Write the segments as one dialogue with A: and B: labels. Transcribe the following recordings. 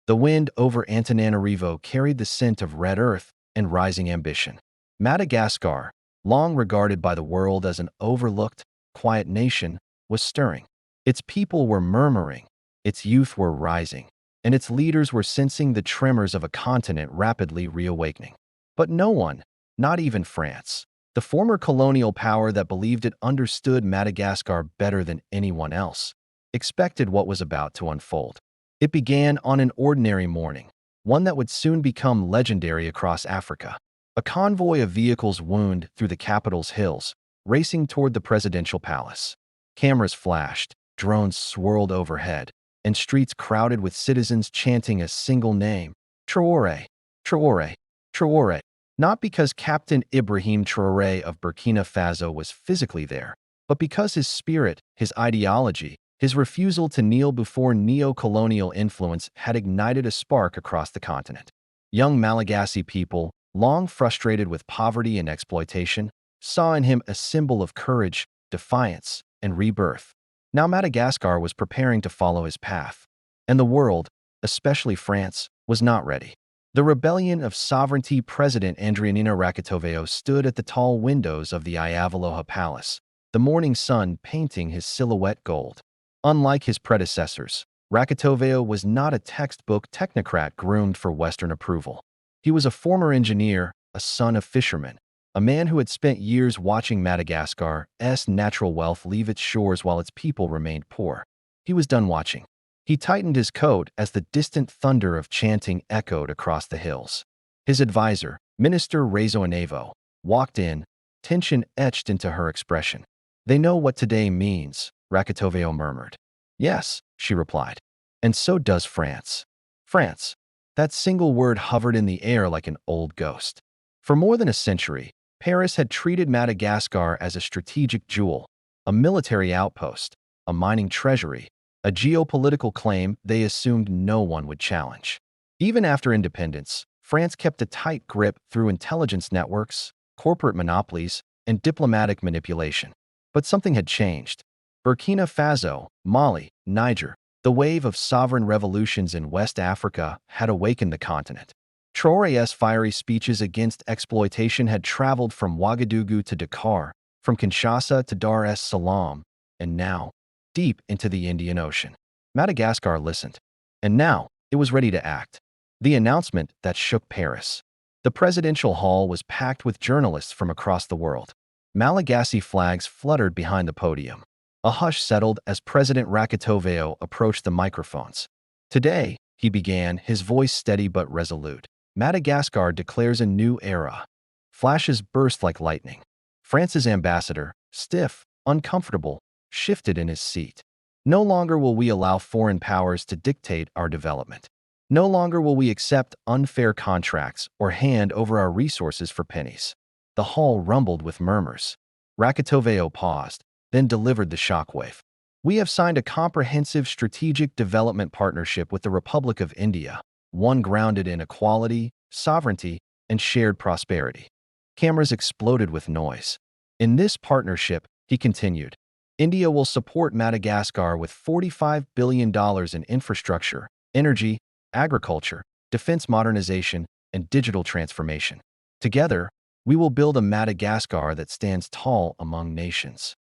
A: The wind over Antananarivo carried the scent of red earth and rising ambition. Madagascar, long regarded by the world as an overlooked, quiet nation, was stirring. Its people were murmuring, its youth were rising, and its leaders were sensing the tremors of a continent rapidly reawakening. But no one, not even France, the former colonial power that believed it understood Madagascar better than anyone else, expected what was about to unfold. It began on an ordinary morning, one that would soon become legendary across Africa. A convoy of vehicles wound through the capital's hills, racing toward the presidential palace. Cameras flashed, drones swirled overhead, and streets crowded with citizens chanting a single name: Traoré, Traoré, Traoré. Not because Captain Ibrahim Traoré of Burkina Faso was physically there, but because his spirit, his ideology, his refusal to kneel before neo-colonial influence had ignited a spark across the continent. Young Malagasy people, long frustrated with poverty and exploitation, saw in him a symbol of courage, defiance, and rebirth. Now Madagascar was preparing to follow his path, and the world, especially France, was not ready. The rebellion of sovereignty President Andrianina Rakitoveo stood at the tall windows of the Iavaloha Palace, the morning sun painting his silhouette gold. Unlike his predecessors, Rakitoveo was not a textbook technocrat groomed for Western approval. He was a former engineer, a son of fishermen, a man who had spent years watching Madagascar's natural wealth leave its shores while its people remained poor. He was done watching. He tightened his coat as the distant thunder of chanting echoed across the hills. His advisor, Minister Rezoanevo, walked in, tension etched into her expression. "They know what today means," Rakitoveo murmured. "Yes," she replied. "And so does France." France. That single word hovered in the air like an old ghost. For more than a century, Paris had treated Madagascar as a strategic jewel, a military outpost, a mining treasury, a geopolitical claim they assumed no one would challenge. Even after independence, France kept a tight grip through intelligence networks, corporate monopolies, and diplomatic manipulation. But something had changed. Burkina Faso, Mali, Niger, the wave of sovereign revolutions in West Africa had awakened the continent. Traoré's fiery speeches against exploitation had traveled from Ouagadougou to Dakar, from Kinshasa to Dar es Salaam, and now, deep into the Indian Ocean. Madagascar listened. And now, it was ready to act. The announcement that shook Paris. The presidential hall was packed with journalists from across the world. Malagasy flags fluttered behind the podium. A hush settled as President Rakitoveo approached the microphones. "Today," he began, his voice steady but resolute, "Madagascar declares a new era." Flashes burst like lightning. France's ambassador, stiff, uncomfortable, shifted in his seat. "No longer will we allow foreign powers to dictate our development. No longer will we accept unfair contracts or hand over our resources for pennies." The hall rumbled with murmurs. Rakitoveo paused, then delivered the shockwave. "We have signed a comprehensive strategic development partnership with the Republic of India, one grounded in equality, sovereignty, and shared prosperity." Cameras exploded with noise. "In this partnership," he continued, "India will support Madagascar with $45 billion in infrastructure, energy, agriculture, defense modernization, and digital transformation. Together, we will build a Madagascar that stands tall among nations."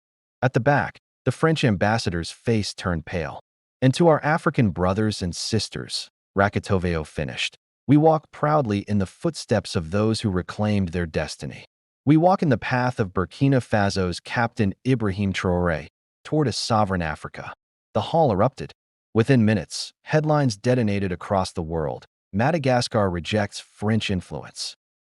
A: At the back, the French ambassador's face turned pale. "And to our African brothers and sisters," Rakitoveo finished, "we walk proudly in the footsteps of those who reclaimed their destiny. We walk in the path of Burkina Faso's Captain Ibrahim Traoré toward a sovereign Africa." The hall erupted. Within minutes, headlines detonated across the world. Madagascar rejects French influence.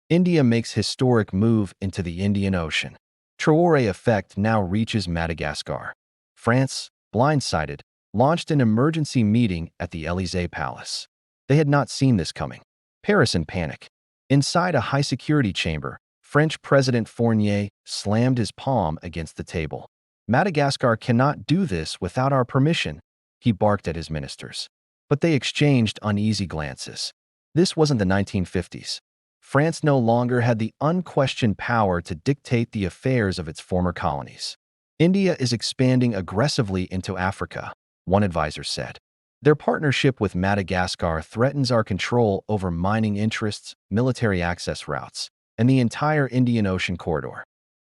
A: India makes historic move into the Indian Ocean. Traoré effect now reaches Madagascar. France, blindsided, launched an emergency meeting at the Élysée Palace. They had not seen this coming. Paris in panic. Inside a high-security chamber, French President Fournier slammed his palm against the table. "Madagascar cannot do this without our permission," he barked at his ministers. But they exchanged uneasy glances. This wasn't the 1950s. France no longer had the unquestioned power to dictate the affairs of its former colonies. "India is expanding aggressively into Africa," one advisor said. Their partnership with Madagascar threatens our control over mining interests, military access routes, and the entire Indian Ocean corridor.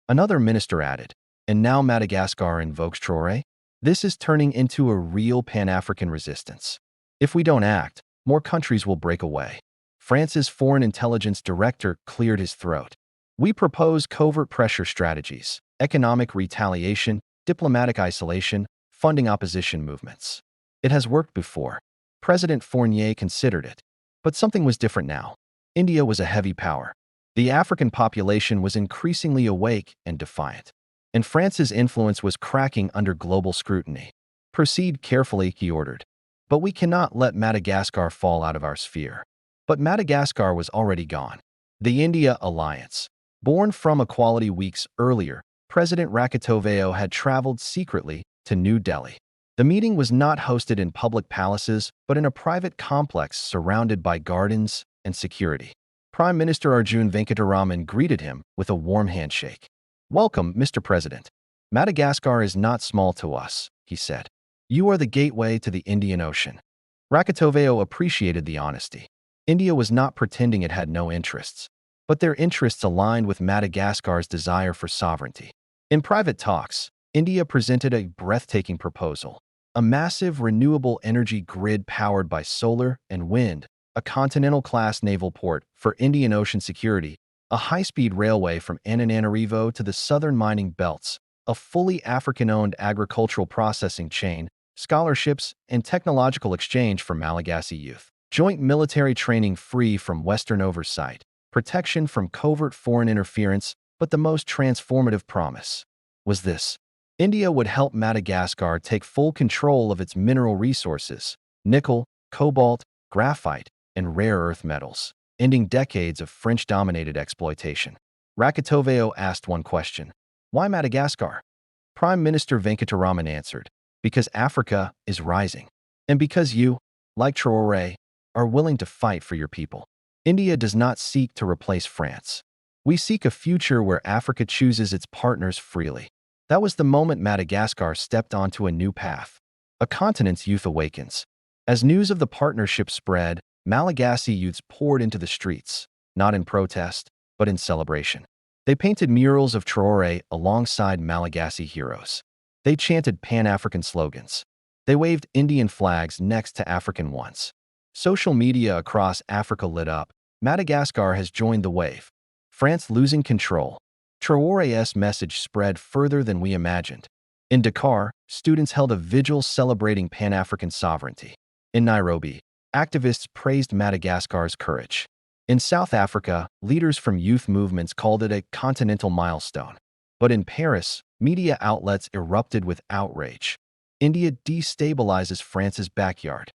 A: Another minister added, and now Madagascar invokes Traoré? This is turning into a real Pan-African resistance. If we don't act, more countries will break away. France's foreign intelligence director cleared his throat. We propose covert pressure strategies, economic retaliation, diplomatic isolation, funding opposition movements. It has worked before. President Fournier considered it. But something was different now. India was a heavy power. The African population was increasingly awake and defiant. And France's influence was cracking under global scrutiny. Proceed carefully, he ordered. But we cannot let Madagascar fall out of our sphere. But Madagascar was already gone. The India alliance. Born from Equality weeks earlier, President Rakotoveo had traveled secretly to New Delhi. The meeting was not hosted in public palaces, but in a private complex surrounded by gardens and security. Prime Minister Arjun Venkataraman greeted him with a warm handshake. "Welcome, Mr. President. Madagascar is not small to us," he said. "You are the gateway to the Indian Ocean." Rakotoveo appreciated the honesty. India was not pretending it had no interests, but their interests aligned with Madagascar's desire for sovereignty. In private talks, India presented a breathtaking proposal: a massive renewable energy grid powered by solar and wind, a Continental-class naval port for Indian Ocean security, a high-speed railway from Antananarivo to the southern mining belts, a fully African-owned agricultural processing chain, scholarships, and technological exchange for Malagasy youth, joint military training free from Western oversight, protection from covert foreign interference, but the most transformative promise was this: India would help Madagascar take full control of its mineral resources, nickel, cobalt, graphite, and rare earth metals, ending decades of French-dominated exploitation. Rakotoveo asked one question: why Madagascar? Prime Minister Venkataraman answered, because Africa is rising, and because you, like Traoré, are willing to fight for your people. India does not seek to replace France. We seek a future where Africa chooses its partners freely. That was the moment Madagascar stepped onto a new path. A continent's youth awakens. As news of the partnership spread, Malagasy youths poured into the streets, not in protest, but in celebration. They painted murals of Traoré alongside Malagasy heroes. They chanted Pan-African slogans. They waved Indian flags next to African ones. Social media across Africa lit up. Madagascar has joined the wave. France losing control. Traoré's message spread further than we imagined. In Dakar, students held a vigil celebrating Pan-African sovereignty. In Nairobi, activists praised Madagascar's courage. In South Africa, leaders from youth movements called it a continental milestone. But in Paris, media outlets erupted with outrage. India destabilizes France's backyard.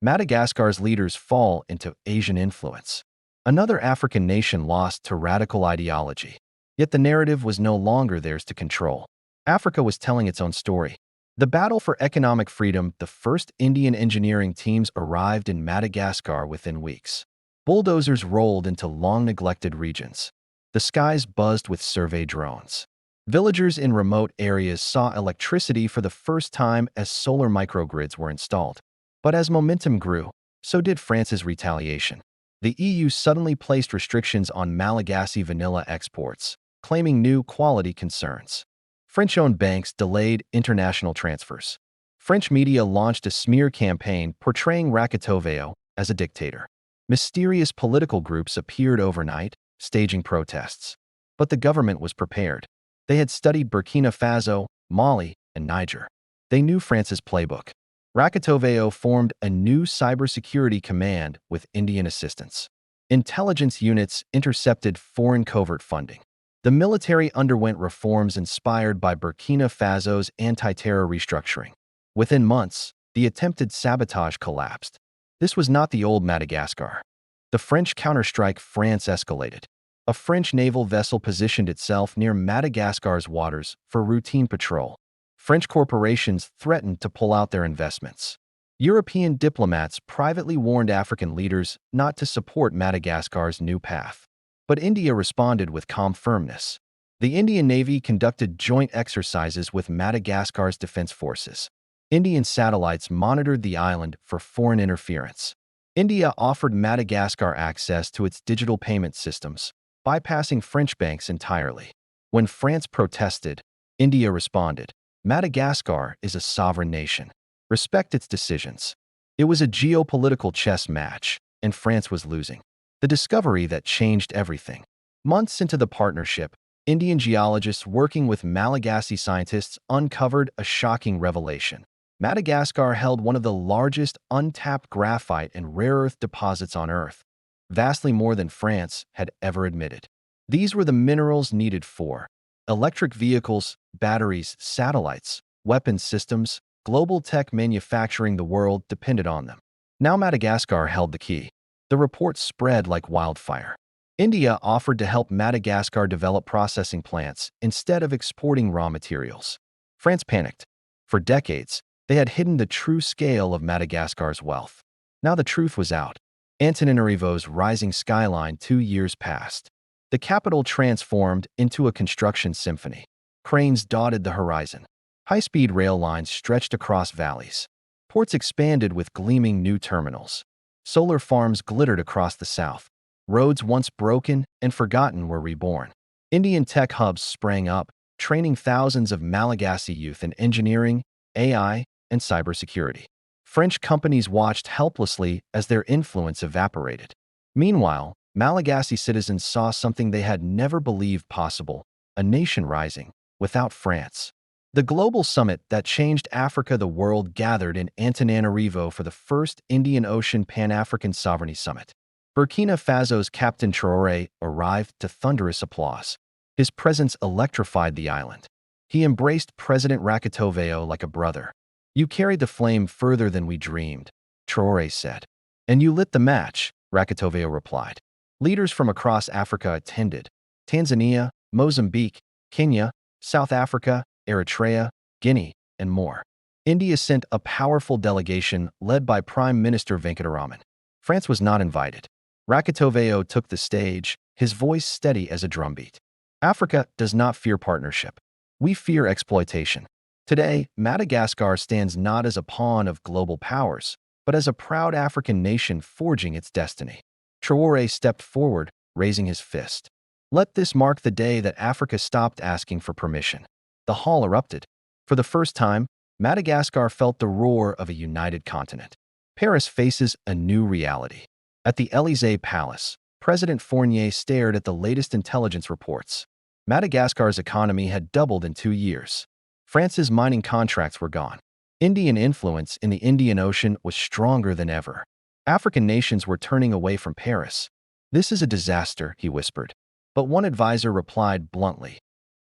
A: Madagascar's leaders fall into Asian influence. Another African nation lost to radical ideology. Yet the narrative was no longer theirs to control. Africa was telling its own story. The battle for economic freedom, the first Indian engineering teams arrived in Madagascar within weeks. Bulldozers rolled into long-neglected regions. The skies buzzed with survey drones. Villagers in remote areas saw electricity for the first time as solar microgrids were installed. But as momentum grew, so did France's retaliation. The EU suddenly placed restrictions on Malagasy vanilla exports, claiming new quality concerns. French-owned banks delayed international transfers. French media launched a smear campaign portraying Rakotoveo as a dictator. Mysterious political groups appeared overnight, staging protests. But the government was prepared. They had studied Burkina Faso, Mali, and Niger. They knew France's playbook. Rakotoveo formed a new cybersecurity command with Indian assistance. Intelligence units intercepted foreign covert funding. The military underwent reforms inspired by Burkina Faso's anti-terror restructuring. Within months, the attempted sabotage collapsed. This was not the old Madagascar. The French counterstrike France escalated. A French naval vessel positioned itself near Madagascar's waters for routine patrol. French corporations threatened to pull out their investments. European diplomats privately warned African leaders not to support Madagascar's new path. But India responded with calm firmness. The Indian Navy conducted joint exercises with Madagascar's defense forces. Indian satellites monitored the island for foreign interference. India offered Madagascar access to its digital payment systems, bypassing French banks entirely. When France protested, India responded, "Madagascar is a sovereign nation. Respect its decisions." It was a geopolitical chess match, and France was losing. The discovery that changed everything. Months into the partnership, Indian geologists working with Malagasy scientists uncovered a shocking revelation. Madagascar held one of the largest untapped graphite and rare earth deposits on Earth, vastly more than France had ever admitted. These were the minerals needed for electric vehicles, batteries, satellites, weapons systems. Global tech manufacturing, the world depended on them. Now Madagascar held the key. The reports spread like wildfire. India offered to help Madagascar develop processing plants instead of exporting raw materials. France panicked. For decades, they had hidden the true scale of Madagascar's wealth. Now the truth was out. Antananarivo's rising skyline 2 years passed. The capital transformed into a construction symphony. Cranes dotted the horizon. High-speed rail lines stretched across valleys. Ports expanded with gleaming new terminals. Solar farms glittered across the south. Roads once broken and forgotten were reborn. Indian tech hubs sprang up, training thousands of Malagasy youth in engineering, AI, and cybersecurity. French companies watched helplessly as their influence evaporated. Meanwhile, Malagasy citizens saw something they had never believed possible: a nation rising, without France. The global summit that changed Africa, the world, gathered in Antananarivo for the first Indian Ocean Pan-African Sovereignty Summit. Burkina Faso's Captain Traore arrived to thunderous applause. His presence electrified the island. He embraced President Rakitoveo like a brother. "You carried the flame further than we dreamed," Traore said. "And you lit the match," Rakitoveo replied. Leaders from across Africa attended: Tanzania, Mozambique, Kenya, South Africa, Eritrea, Guinea, and more. India sent a powerful delegation led by Prime Minister Venkataraman. France was not invited. Rakitoveo took the stage, his voice steady as a drumbeat. "Africa does not fear partnership. We fear exploitation." Today, Madagascar stands not as a pawn of global powers, but as a proud African nation forging its destiny. Traore stepped forward, raising his fist. "Let this mark the day that Africa stopped asking for permission." The hall erupted. For the first time, Madagascar felt the roar of a united continent. Paris faces a new reality. At the Élysée Palace, President Fournier stared at the latest intelligence reports. Madagascar's economy had doubled in 2 years. France's mining contracts were gone. Indian influence in the Indian Ocean was stronger than ever. African nations were turning away from Paris. "This is a disaster," he whispered. But one advisor replied bluntly,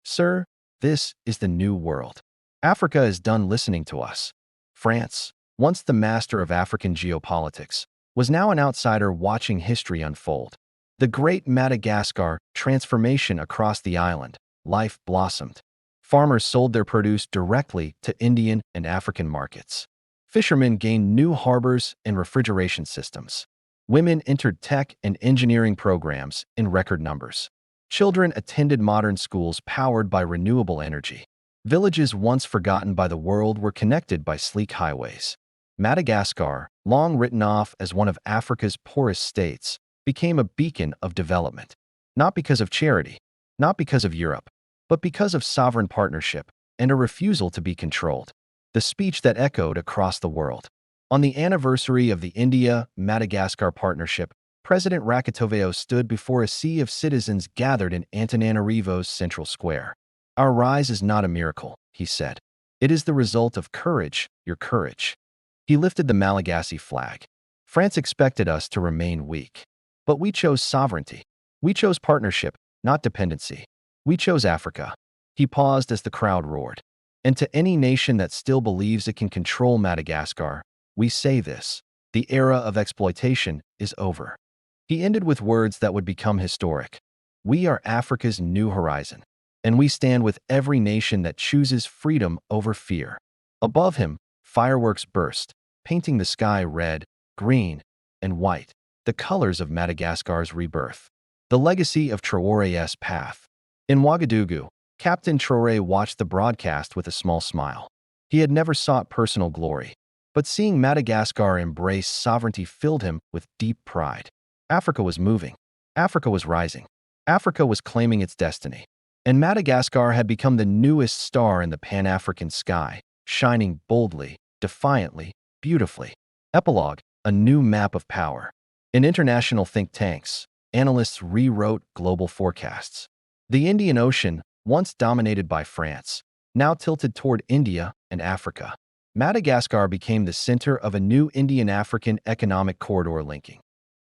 A: "Sir, this is the new world. Africa is done listening to us." France, once the master of African geopolitics, was now an outsider watching history unfold. The great Madagascar transformation across the island, life blossomed. Farmers sold their produce directly to Indian and African markets. Fishermen gained new harbors and refrigeration systems. Women entered tech and engineering programs in record numbers. Children attended modern schools powered by renewable energy. Villages once forgotten by the world were connected by sleek highways. Madagascar, long written off as one of Africa's poorest states, became a beacon of development. Not because of charity, not because of Europe, but because of sovereign partnership and a refusal to be controlled. The speech that echoed across the world. On the anniversary of the India-Madagascar partnership, President Rakitoveo stood before a sea of citizens gathered in Antananarivo's central square. "Our rise is not a miracle," he said. "It is the result of courage, your courage." He lifted the Malagasy flag. "France expected us to remain weak. But we chose sovereignty. We chose partnership, not dependency. We chose Africa." He paused as the crowd roared. "And to any nation that still believes it can control Madagascar, we say this: the era of exploitation is over." He ended with words that would become historic. "We are Africa's new horizon, and we stand with every nation that chooses freedom over fear." Above him, fireworks burst, painting the sky red, green, and white, the colors of Madagascar's rebirth. The legacy of Traoré's path. In Ouagadougou, Captain Traoré watched the broadcast with a small smile. He had never sought personal glory, but seeing Madagascar embrace sovereignty filled him with deep pride. Africa was moving. Africa was rising. Africa was claiming its destiny. And Madagascar had become the newest star in the Pan-African sky, shining boldly, defiantly, beautifully. Epilogue, a new map of power. In international think tanks, analysts rewrote global forecasts. The Indian Ocean, once dominated by France, now tilted toward India and Africa. Madagascar became the center of a new Indian-African economic corridor linking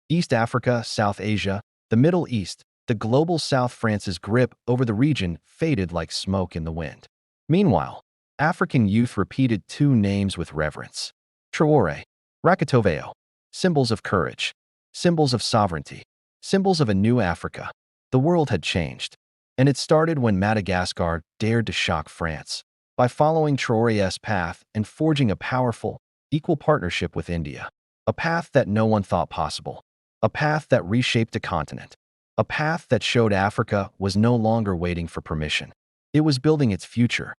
A: East Africa, South Asia, the Middle East. The global South. France's grip over the region faded like smoke in the wind. Meanwhile, African youth repeated two names with reverence: Traore, Rakitoveo, symbols of courage, symbols of sovereignty, symbols of a new Africa. The world had changed, and it started when Madagascar dared to shock France by following Traoré's path and forging a powerful, equal partnership with India. A path that no one thought possible. A path that reshaped a continent. A path that showed Africa was no longer waiting for permission. It was building its future,